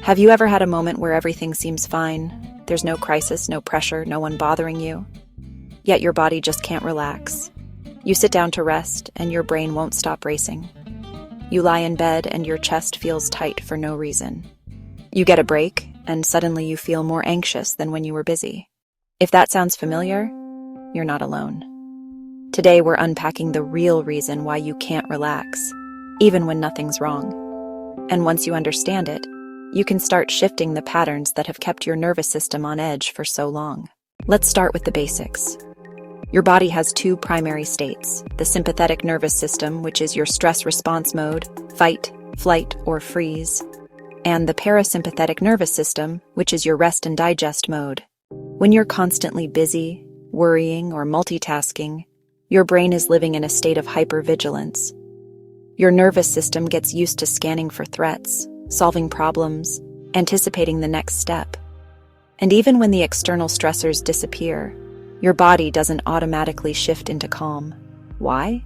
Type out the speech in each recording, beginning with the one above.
Have you ever had a moment where everything seems fine? There's no crisis, no pressure, no one bothering you. Yet your body just can't relax. You sit down to rest, and your brain won't stop racing. You lie in bed, and your chest feels tight for no reason. You get a break, and suddenly you feel more anxious than when you were busy. If that sounds familiar, you're not alone. Today we're unpacking the real reason why you can't relax, even when nothing's wrong. And once you understand it, you can start shifting the patterns that have kept your nervous system on edge for so long. Let's start with the basics. Your body has two primary states: the sympathetic nervous system, which is your stress response mode, fight, flight, or freeze, and the parasympathetic nervous system, which is your rest and digest mode. When you're constantly busy, worrying, or multitasking, your brain is living in a state of hypervigilance. Your nervous system gets used to scanning for threats, solving problems, anticipating the next step. And even when the external stressors disappear, your body doesn't automatically shift into calm. Why?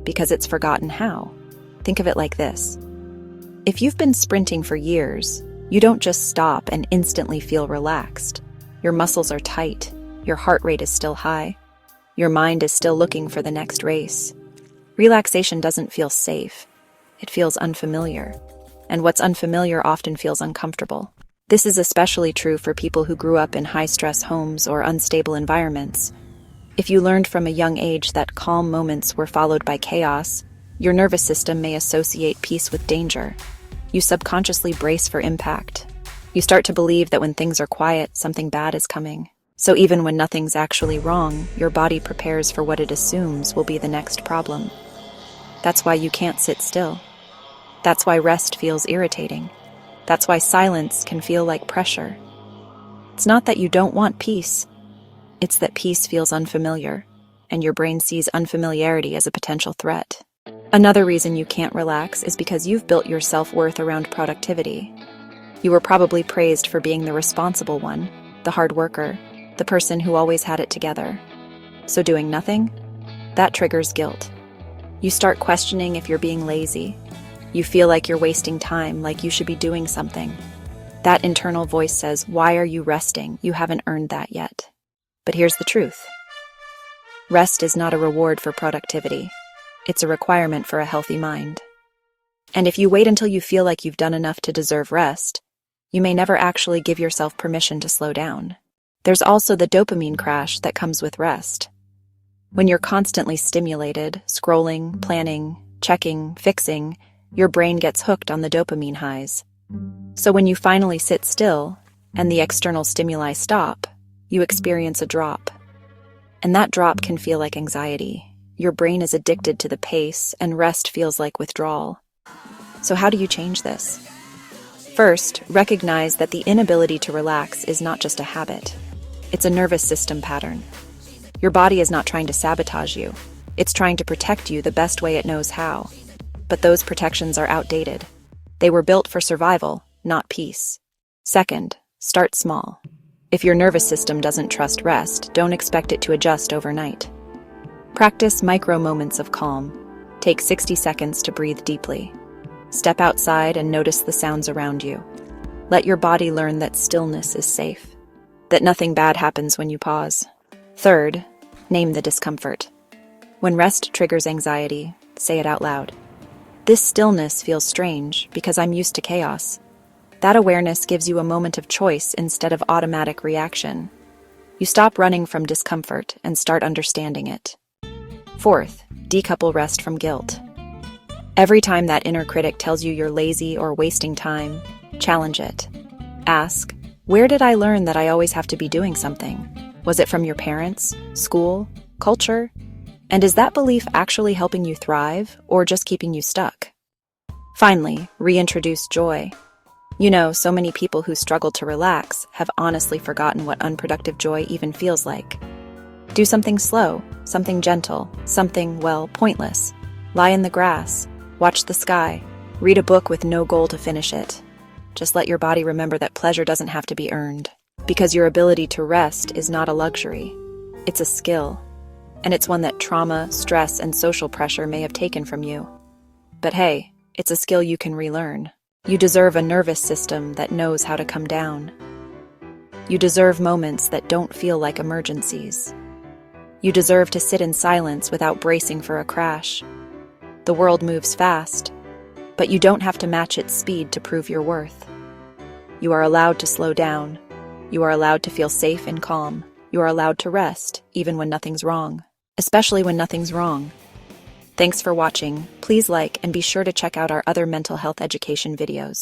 Because it's forgotten how. Think of it like this. If you've been sprinting for years, you don't just stop and instantly feel relaxed. Your muscles are tight, your heart rate is still high, your mind is still looking for the next race. Relaxation doesn't feel safe. It feels unfamiliar. And what's unfamiliar often feels uncomfortable. This is especially true for people who grew up in high-stress homes or unstable environments. If you learned from a young age that calm moments were followed by chaos, your nervous system may associate peace with danger. You subconsciously brace for impact. You start to believe that when things are quiet, something bad is coming. So even when nothing's actually wrong, your body prepares for what it assumes will be the next problem. That's why you can't sit still. That's why rest feels irritating. That's why silence can feel like pressure. It's not that you don't want peace. It's that peace feels unfamiliar, and your brain sees unfamiliarity as a potential threat. Another reason you can't relax is because you've built your self-worth around productivity. You were probably praised for being the responsible one, the hard worker, the person who always had it together. So doing nothing? That triggers guilt. You start questioning if you're being lazy. You feel like you're wasting time, like you should be doing something. That internal voice says, "Why are you resting? You haven't earned that yet." But here's the truth. Rest is not a reward for productivity. It's a requirement for a healthy mind. And if you wait until you feel like you've done enough to deserve rest, you may never actually give yourself permission to slow down. There's also the dopamine crash that comes with rest. When you're constantly stimulated, scrolling, planning, checking, fixing, your brain gets hooked on the dopamine highs. So when you finally sit still, and the external stimuli stop, you experience a drop. And that drop can feel like anxiety. Your brain is addicted to the pace, and rest feels like withdrawal. So how do you change this? First, recognize that the inability to relax is not just a habit. It's a nervous system pattern. Your body is not trying to sabotage you. It's trying to protect you the best way it knows how. But those protections are outdated. They were built for survival, not peace. Second, start small. If your nervous system doesn't trust rest, don't expect it to adjust overnight. Practice micro moments of calm. Take 60 seconds to breathe deeply. Step outside and notice the sounds around you. Let your body learn that stillness is safe, that nothing bad happens when you pause. Third, name the discomfort. When rest triggers anxiety, say it out loud. This stillness feels strange because I'm used to chaos. That awareness gives you a moment of choice instead of automatic reaction. You stop running from discomfort and start understanding it. Fourth, decouple rest from guilt. Every time that inner critic tells you you're lazy or wasting time, challenge it. Ask, where did I learn that I always have to be doing something? Was it from your parents, school, culture? And is that belief actually helping you thrive or just keeping you stuck? Finally, reintroduce joy. You know, so many people who struggle to relax have honestly forgotten what unproductive joy even feels like. Do something slow, something gentle, something, well, pointless. Lie in the grass, watch the sky, read a book with no goal to finish it. Just let your body remember that pleasure doesn't have to be earned. Because your ability to rest is not a luxury. It's a skill. And it's one that trauma, stress, and social pressure may have taken from you. But hey, it's a skill you can relearn. You deserve a nervous system that knows how to come down. You deserve moments that don't feel like emergencies. You deserve to sit in silence without bracing for a crash. The world moves fast, but you don't have to match its speed to prove your worth. You are allowed to slow down. You are allowed to feel safe and calm. You are allowed to rest, even when nothing's wrong, especially when nothing's wrong. Thanks for watching. Please like and be sure to check out our other mental health education videos.